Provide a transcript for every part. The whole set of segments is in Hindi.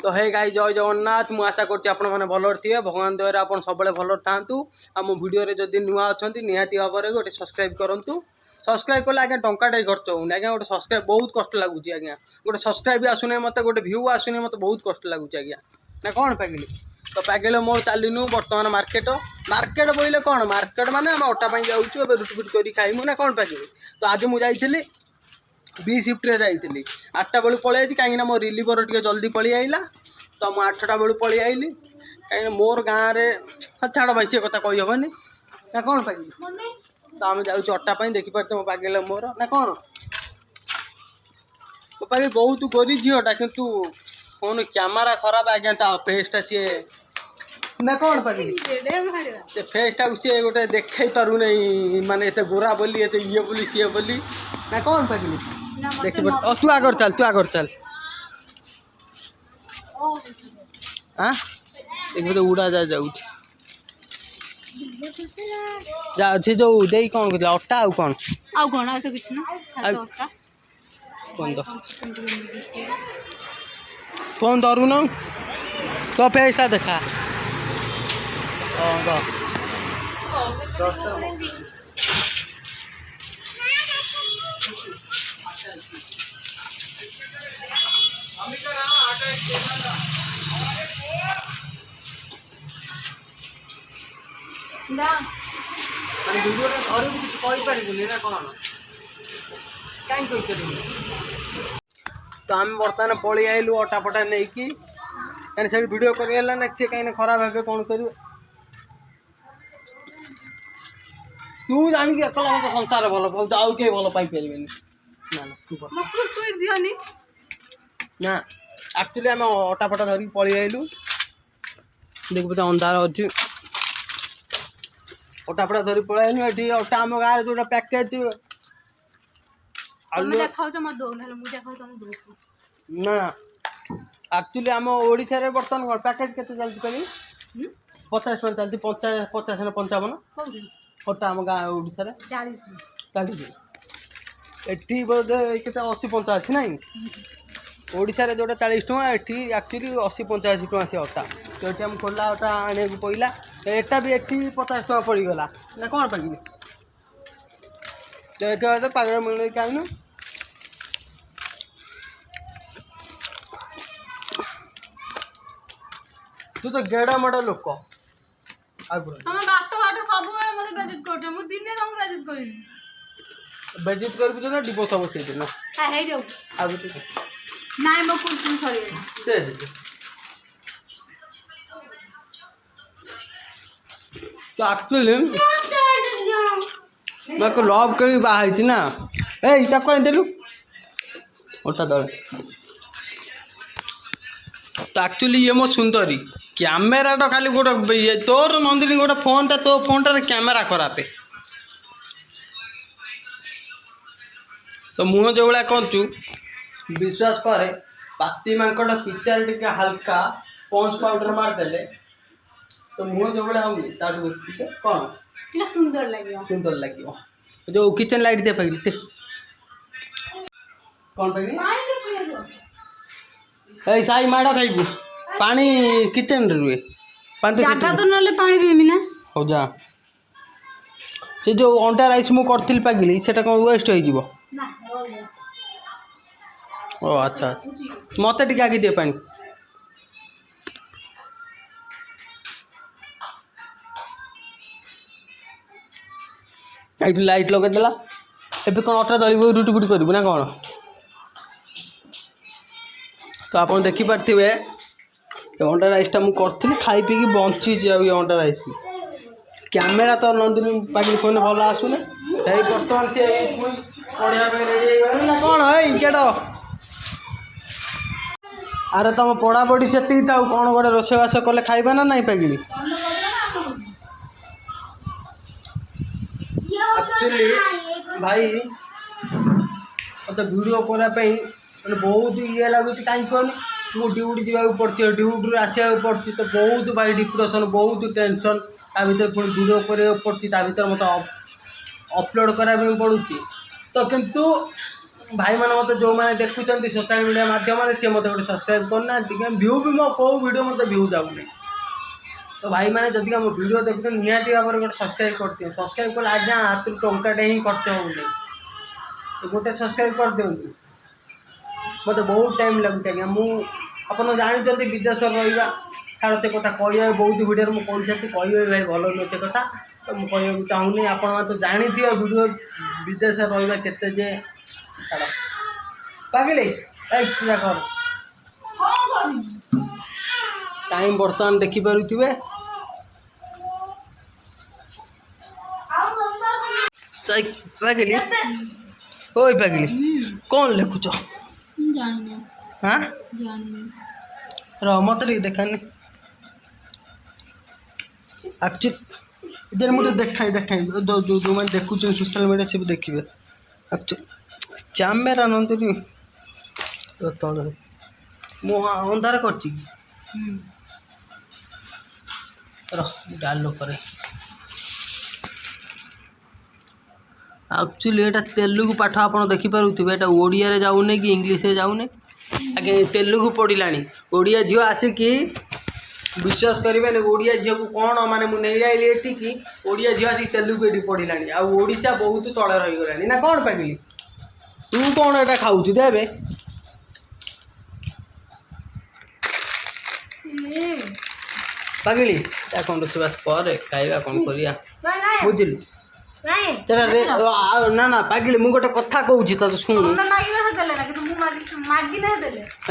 तो हे गाई जय जगन्नाथ मु आशा करछि आपण माने भलो थिए भगवान दयारे आपण सबले भलो थांतु आ मो वीडियो रे जदी नुआ अछंती निहाती भाबरे गोटे सब्सक्राइब करंतु सब्सक्राइब कले आगे टंकाटे खर्च होउनी आगे गोटे सब्सक्राइब बहुत कष्ट लागुची आगे गोटे सब्सक्राइब आसुने मते गोटे व्यू आसुने मते बहुत कष्ट लागुची आगे ना कोन पागिली तो पागिले मोर चालिनु वर्तमान मार्केट मार्केट बोइले कोन मार्केट माने हम ओटा पई जाउछु एबे रुट रुट करी खाइमु ना कोन पागिली तो आज मु जाइथिली बी शिफ्ट रे जाइथिली 8टा बेलू पळे आइछि काई ना मो रिलीवर टिके जल्दी पळी आइला तो मु 8टा बेलू पळी आइली काई ना मोर गां रे छाड़ भाई से कथा कहि हबनी ना कोन पागिली तो आम जाऊँ अट्टा देखी पारे मो पागिले मोर ना कौन मो पागे बहुत गोरी झीटा किंतु कौन कैमेरा खराब आज्ञा फेसटा सी ना कौन पागिली फेसटा सी गोटे देखाई पार नहीं माने एत गोरा बोली एत ये बोली सी बोली ना कौन पागिली देखी पार तू आगर चल हाँ एक उड़ा जा जाऊँ जा से जो देई कौन कहला अट्टा आउ कौन आ तो किछ ना अट्टा कौन तो फोन धरू न तो पेस्टा देखा हां ना वीडियो धर भी किसी कहीपरि ना कौन कहीं तो आम बर्तमान पलि आइलु अटा फटा नहीं कि से वीडियो करला ना सी कहीं खराब है कौन कर तू जान एकला मत संसार भल बहुत आउ के भल पाई पारे ना एक्चुअली आम अटा फटा धरिक पलि आइलु देख बोते अंधार अच्छी अटा फटा धरी पलैनु ये अटा आम गाँव जो पैकेज ना एक्चुअली आम ओडिशा बर्तमान पैकेज के चलती कहीं 50 टका चलती 50 ना 55 अटा आम गाँव ओडिशा 40 एटी बोधे के 80 85 ना ओडिशा रे जोटा 40 टका एटी एक्चुअली 80 85 टका से अटा तो ये आम खोला अटा आने को पड़ा एटा भी एटी 50 टका पड़गला ना कौन पागिली तो ये पागल मिल कहीं तू तो गेड़ा मड लोक बेजित कर ना डिपोस हम से ना तो एक्चुअली मैं को लव कर बाहर ना ए कहीं देलु ओटा दल तो एक्चुअली ये मो सुंदरी कैमेरा तो खाली गोटे तोर नंदिनी गोटे फोनटा तो फोनटार कैमेरा खराब है तो मुह जो भाया कचु विश्वास करे पाती मांकड़ पिक्चर टे हल्का पॉन्स पाउडर मारदेले तो मुह जो भाया होगी कौन सुंदर लगे जो किचन लाइट दे पाइली कौन पाइली ए साई माड़ खाइबू पानी किचन रे रुए जागा तो नले पानी देमी ना हो जा से जो अंडा राइस मु करथिल पागिली सेटा कोन वेस्ट होई जीवो ना ओ अच्छा मते टिके आगे दे पानी लाइट लगे देला एबे कोन अटा दलिबो रुटी फुटी करबो ना कोन तो आप देखी पारे अंडा राइसटा मुझे करी खाई पी बंची ये अंडा राइस भी कैमेरा तो नंदिनी पाखी फोन भल आसुने बर्तमान से पढ़ा रेडी ना कौन है केट अरे तुम पढ़ा पढ़ी से था कौन गोटे रोषेबास कले खाइबा ना नहीं पागिली एक्चुअली भाई मतलब वीडियो करने बहुत ये लगुच कहीं कहनी मुझे ड्यूटी जावाक पड़ती ड्यूटी आसा पड़ती तो बहुत भाई डिप्रेशन बहुत टेंशन ता भर पुणी वीडियो कराया पड़ती ता भर मत अपलोड कराया पड़ुची तो किंतु भाई मैंने मत जो मैंने देखुं सोशल मीडिया माध्यम सी मत गोटे सब्सक्राइब करना व्यू भी मो कौ वीडियो मत व्यू जाऊनी तो भाई मैंने जदि मो वीडियो देखते निहाती भाव में गोटे सब्सक्राइब करते सब्सक्राइब कले आज्ञा हाथ टंकाटे ही खर्च होनी तो गोटे सब्सक्राइब कर दिखाँ मत बहुत टाइम लगुच आज्ञा मुझे जानते विदेश रहा छाड़ से कथा कह बहुत वीडियो मुझे कही सारी कह भाई भल नुह से कथा तो मुझे कहूँ चाहूनी आपण तो जानी वीडियो विदेश रहा केते जे छाड़ पागिले पूजा कर टाइम बर्तमान देखिपे पागिली ओई पागिली कौन लिखुच हाँ रह मत देखानी एक्चुअली इधर मुझे देखाई जो मैंने देखुं सोशल मीडिया सब देखिए एक्चुअली कैमेरा नंदनी तले मु अंधार कर डाल करे एक्चुअली एटा तेलुगु पाठ आप देखिपे एटा ओडिया रे जाऊने कि इंग्लिश रे जाऊने आगे तेलुगु पढ़िलानी ओडिया झील आसिकी विश्वास करेंगे ओडिया झील को कौन माने मुझे आई कि ओडिया झील आसिक तेलुगु ये पढ़िलानी आड़शा बहुत तले रहीगलानी ना कौन पागिली तू कौन एटा खाऊ देवे पागिली कौन रोषेबास कर खाइबा कौन करिया बुझिलु ना ना पागिली मु गोटे कथा कहूँ तो शुण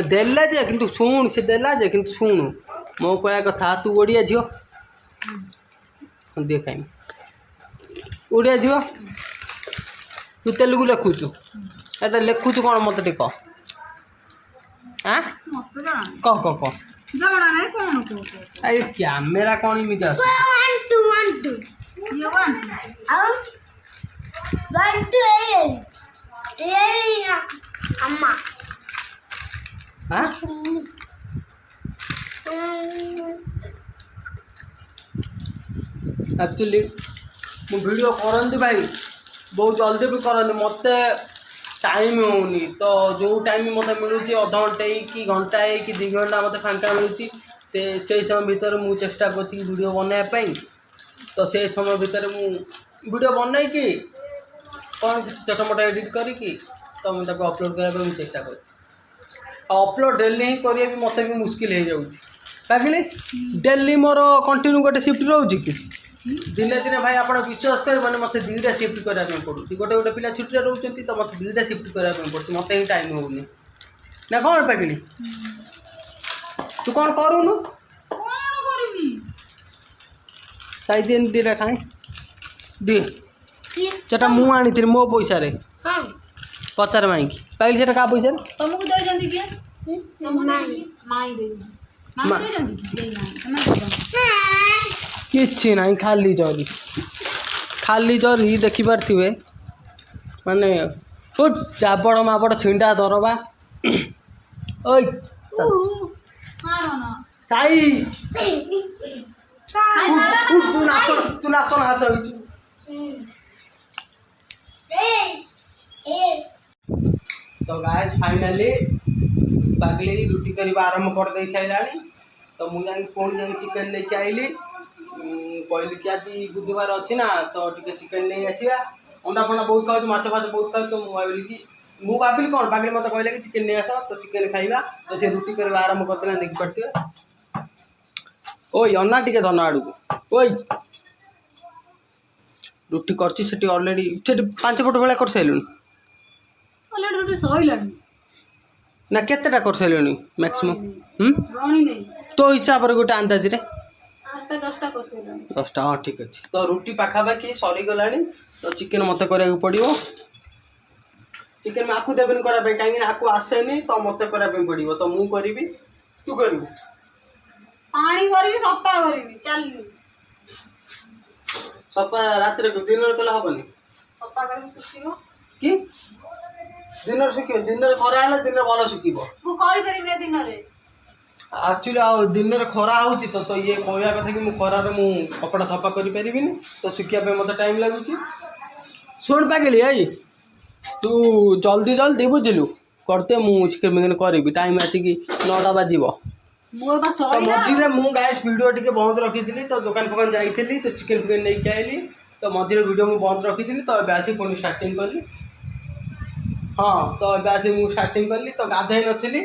देला जे किंतु शुण से देला जे किंतु शुण मो कह कथा तू ओडिया झील देख ओडिया झील तू तेलुगु लिखुचु एटा लिखुचु कौन मत टे कह कह कह कह अरे कैमेरा कौन इमित एक्चुअली मु वीडियो करती भाई बहुत जल्दी भी करनी मत टाइम होनी तो जो टाइम मत मिलूँ अध घंटे कि घंटा कि 2 घंटा मत फांका मिलूँ से समय भितर मु चेष्टा करती वीडियो बनाने तो से समय भितर मु वीडियो बनई कि कौन छोटा मोटा एडिट करी तो मुझे अपलोड करने चेष्टा कर अपलोड डेली ही करिए भी मत भी मुस्किल हो जाऊँ पागिली डेली मोर कंटिन्यू गोटे शिफ्ट रोचे कि दिने दिने भाई आप विश्वास कर मैंने मत 2टा शिफ्ट करने पड़ू गोटे गोटे पिला छुट्टी रोचे तो मत 2टा शिफ्ट करने पड़े मत ही टाइम होनी ना कौन पागिली तू कौन करूनु साई दिन 2टा खाए दे सेटा मु आनी थी मो पैसा रे पचार माइक पाइल सेटा का पैसा तुमको दे जंदी के माई दे माई दे जंदी किछि नहीं खाली जरी देखि पारथिबे माने ओ जाबड़ माबड़ छिंडा दरबा ओय मारो ना साई तू नाचन हाथ होई तो गाइस फाइनली पागली रुटी करवा आरंभ कर दे साइलानी तो मुझे फोन जाए चिकन लेके आइली कहली कि आज बुधवार अच्छी ना तो टे चिकन नहीं आसवा अंडा फंडा बहुत खाऊ माछ फाच बहुत खाऊ तो मुझे भाविली कौन पागली मत कहले कि चिकन नहीं आस तो चिकन खाइबा तो से रुटी करवा आरंभ करदेला देख पारे ओई अन्ना टिके धन आड़ को ओई रुटी कर ऑलरेडी 5 फुट भाया कर सारे ऑलरेडी सइलानी ना केतेटा कर सारे मैक्सिमम गणी नहीं तो हिसाब रे गोटे अंदाज रे 8-10टा कर साइलानी 10टा हाँ ठीक अच्छे तो रुटी पाखापाखि सरीगला तो चिकेन मत करा पड़ो चिकेन में आपको देवेन कराई कहीं आपको आसेनी तो मत कराई पड़ो तो मु करी तू कर पानी करी सफा करी चल सफा रात दिन कले हेनी सफा कर सुखिबो कि दिन सुख दिन खरा है दिन भल सुखी मु करि परिबे दिन रे एक्चुअली आ दिन में खरा हो तो ये कहया कथा कि खरार मु कपड़ा सफा कर पारिनी तो सुखिया मत टाइम लगुच शुण पागिली आई तू जल्दी जल्दी बुझलु करते मु चिकेन बिकेन करी टाइम आसिकी 9टा बाजिबो मोर बा तो सॉरी मझिरे मु गैस वीडियो टिके बंद रखी तो दुकान फुकान जाइली तो चिकेन फिकेन नहीं आइली तो मझिरे वीडियो मु बंद रखी तो ଏବେ आसी पुणी स्टार्टिंग कली हाँ तो ଏବେ आसी मु स्टार्टिंग कली तो गाधे नथिली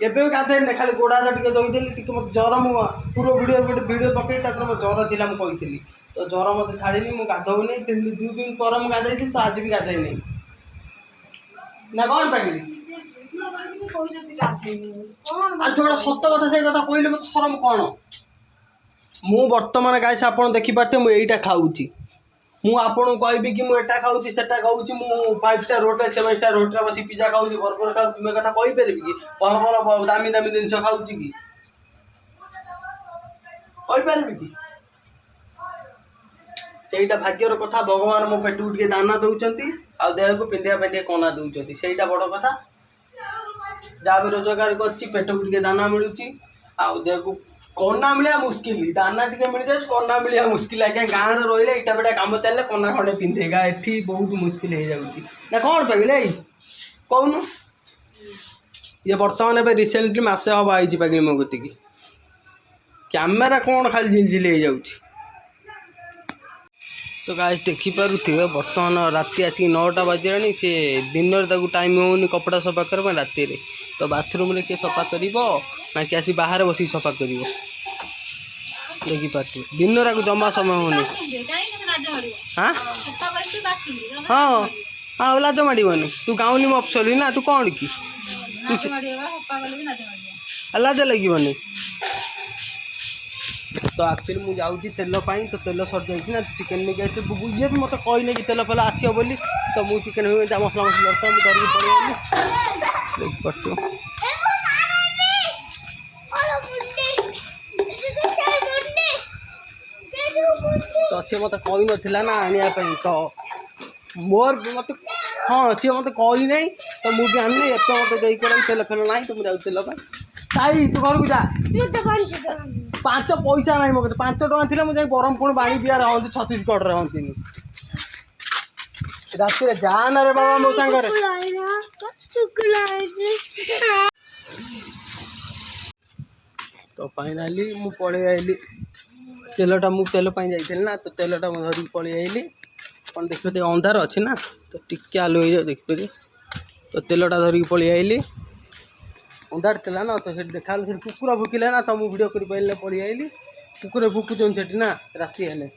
ଏବେ भी गाधे खाली गोड़ा हाथ टिके धोईदेली टिके मत ज्वर मु पूरा वीडियो गोटे वीडियो पकई तार मो ज्वर थिला मु कहितली तो ज्वर मत छाड़ीनी मु गाधौनी 2 दिन पर मु गाधेइली तो आज भी गाधेई नहीं ना कौन पाइली आज जोड़ा सत कथा से कथा कहले मत शरम कौन मु वर्तमान गाइस आपण देखि पारते मु एईटा खाऊची मु आपन कहबी कि मु एटा खाऊची सेटा खाऊची मु 5 स्टार होटल 7 स्टार होटल बसी पिज्जा खाऊची बर्गर खाऊ तुमे कथा कहि परबी कि भल दामी दामी जिनिस खाऊची कि कहि परबी कि सेईटा भाग्यर कथा भगवान मो पेटू टिके दाना दउचंती आ देह को पिंडिया पेंडिया कोना दउचंती सेईटा बड़ कथा जा भी रोजगार करछि पेटू टिके दाना मिलुची आ देह को कोना मिलिया मुश्किल दाना टिके मिल जाए कोना मिलिया मुश्किल आज्ञा गाँव में रही इटा बेटा कम चलने कोना खंडे पिंधेगा एठी बहुत मुश्किल हो जाऊँगी ना कौन पाइले कौन ये बर्तमान ए रिसेंटली मसे हम आई पागली मो गति की कैमेरा कौन खाली झिलझिल हो जाऊँगी तो गाइस देखिपे बर्तमान राति आसिक 9टा बाजिलानी सी दिन टाइम होनी कपड़ा सफा कर राति तो बाथरूम रे किए सफा कर ना कि आसी बाहर बस सफा कर देखिपे दिन रात जमा समय होनी हाँ हाँ हाँ लाज माड़बनी तू गाँवली मफसली ना तू कौन कि लाज लगे तो एक्चुअली मुझे जाऊँगी तेल तो तेल सर जाइए चिकेन लेके आसे ये भी मत कहने कि तेल फेल आसो बोली तो मुझे चिकेन मसला मसला करता मुझे धरिक पड़े तो सी मत कही ना ना आने तो मोर मत हाँ सी मत कही ना तो मुझे आनी एत मत देकर तेल फेल ना तो मुझे तेल ताई तू घर को जा 5 पैसा ना मो 5 टका थी मुझे ब्रह्मपुर बाणी बिहार हमें छत्तीसगढ़ हमें रात जाना रे बाबा मो सांग तो फाइनाली मु पड़े आइली तेलटा मु तेल जाइए ना तो तेलटा धरिक पड़े आइली कौन देखिए अंधार अच्छे ना तो टिके आलु हो जाए देखिए तो तेलटा धरिक पड़े आइली अंधार तेला ना तो देखा कुकुर भुकिले ना तो मुझे वीडियो कर पारे पड़ी आइली कुकुर भुकुचन से ना राति हेले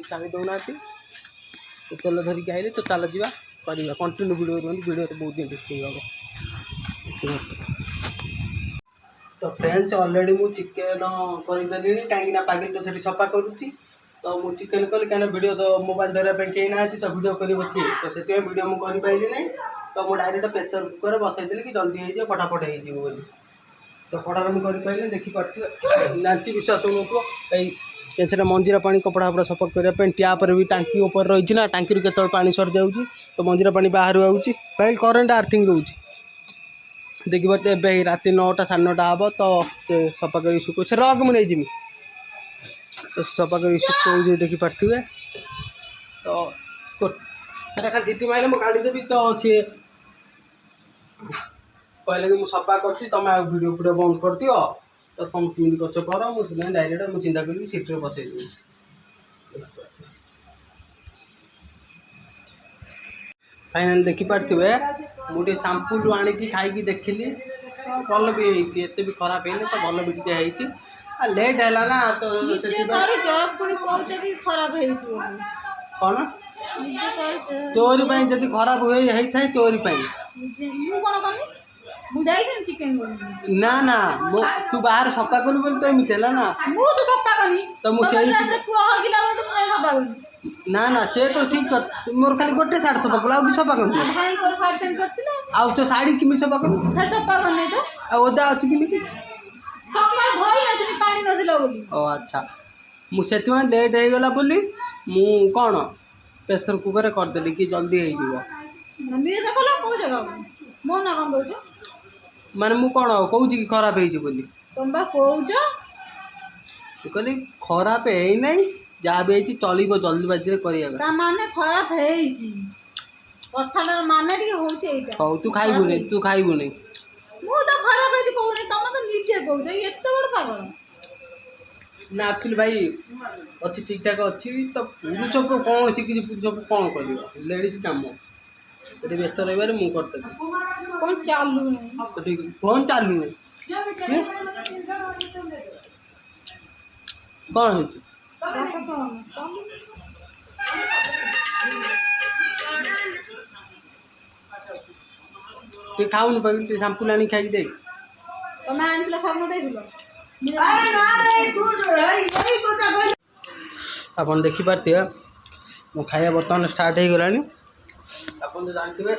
छाड़ी दौना तो तेल धरिक आइली तो चल जा करवा कंटिन्यू वीडियो तो बहुत इंटरेस्टिंग हम तो फ्रेंड्स ऑलरेडी मु चिकेन करदेली कहीं पागिल तो से सफा करुच्ची तो मु चिकेन कली कहीं वीडियो तो मोबाइल धरने कहीं ना तो वीडियो कर तो से वीडियो मुझे कर ना तो मुझे डायरेक्ट प्रेसर कुकर बसईदेली कि जल्दी हो फटाफट हो तो फटाफट मुझे कर देखिपे नाची विश्वास हो से मंजीरा पानी कपड़ा फपड़ा सफा करने टैपर भी टांकी ऊपर रही ना टांकी के पानी सर जाऊँगी तो मंजीरा पानी बाहर आऊँगी भाई करेन्ट आर्थिंग रोचे देखिए ए राति 9टा 9:30 हम तो सफा कर शुक से रग मुझे जीमी तो सफा कर शुक देखिपे तो खाली सीटी मारे मुझे काढ़ीदेवी तो सी कहले कि मुझे सफा कर तुम वीडियो पूरा बंद कर दियो तो तुम केमी कर मुझे डायरेक्ट मुझे चिंता करी सीट्रे बसई फाइनाल देखिपे मुझे शैम्पू आणिकी खाई देखिली भल भी एत भी खराब है तो भल भी टे लेट है ना तो कौन तोरी जदि खराब हुए है तोरी ना ना तू बाहर सफा कलु बोली तो एमती है ना तो मुझे ना ना से तो ठीक मोर खाली गोटे साड़ी सफा कल आउ सफा कर आउ तो साड़ी किमी सफा कर ओदा अच्छी कि ओ अच्छा मुझे लेट हो गला बोली मु कौन प्रेसर कुकर करदेली कि जल्दी हो माने मु कौन कहूँ कि खराब हो कहली खराब है ना जहाँ भी चलो जल्दी बाजी खराब କଥାଟାର ମାନେ ଟିକେ ହଉଛି ଏଇଟା। ହଉ ତୁ ଖାଇବୁନି, ତୁ ଖାଇବୁନି। ମୁଁ ତ ଖରାପ ହେଇଛି କହୁନି, ତମେ ତ ନିଜେ କହୁଛ ଏତେ ବଡ଼ ପାଗଳ। ନା ଆକ୍ଚୁଆଲି ଭାଇ ଅଛି ଠିକ୍ ଠାକ୍ ଅଛି ତ। ପୁରୁଷକୁ କ'ଣ ଶିଖିଛି, ପୁରୁଷକୁ କ'ଣ କରିବ, ଲେଡ଼ିସ୍ କାମ ଏଠି ବ୍ୟସ୍ତ ରହିବାରେ ମୁଁ କରିଦେବି। କ'ଣ ଚାଲୁନି ଠିକ୍ ଫୋନ୍ ଚାଲୁନି। କ'ଣ ହେଇଛି? ଟିକେ ଖାଉନି ପାଇଲି, ଟିକେ ସାମ୍ପୁଲ ଆଣି ଖାଇକି ଦେଇ। ତମେ ଆଣିଥିଲ ଖାଉନ ଦେଇଥିଲ। ଆପଣ ଦେଖିପାରୁଥିବେ ମୋ ଖାଇବା ବର୍ତ୍ତମାନ ଷ୍ଟାର୍ଟ ହେଇଗଲାଣି। ଆପଣ ତ ଜାଣିଥିବେ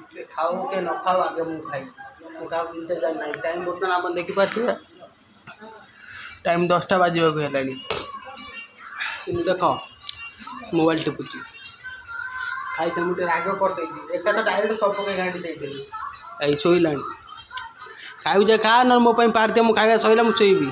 କିଏ ଖାଉ କିଏ ନ ଖାଉ ଆଗେ ମୁଁ ଖାଇବି, ମୁଁ କାହାକୁ ଇନ୍ତଜାର ନାହିଁ। ଟାଇମ୍ ବର୍ତ୍ତମାନ ଆପଣ ଦେଖିପାରୁଥିବେ ଟାଇମ୍ 10ଟା ବାଜିବାକୁ ହେଲାଣି, କିନ୍ତୁ ଦେଖ ମୋବାଇଲ୍ ଟିପୁଛି। ଖାଇତେ ମୁଁ ଟିକେ ରାଗ କରିଦେଇଛି, ଏକାଟା ଡାଇରେକ୍ଟ ସବୁ ପକେଇ ଘାଣ୍ଟି ଦେଇଥିଲି। ଏଇ ଶୋଇଲାଣି, ଖାଇବୁ ଯେ ଖା, ନହେଲେ ମୋ ପାଇଁ ପାରି ଦେ, ମୁଁ ଖାଇବା ସରିଲା ମୁଁ ଶୋଇବି।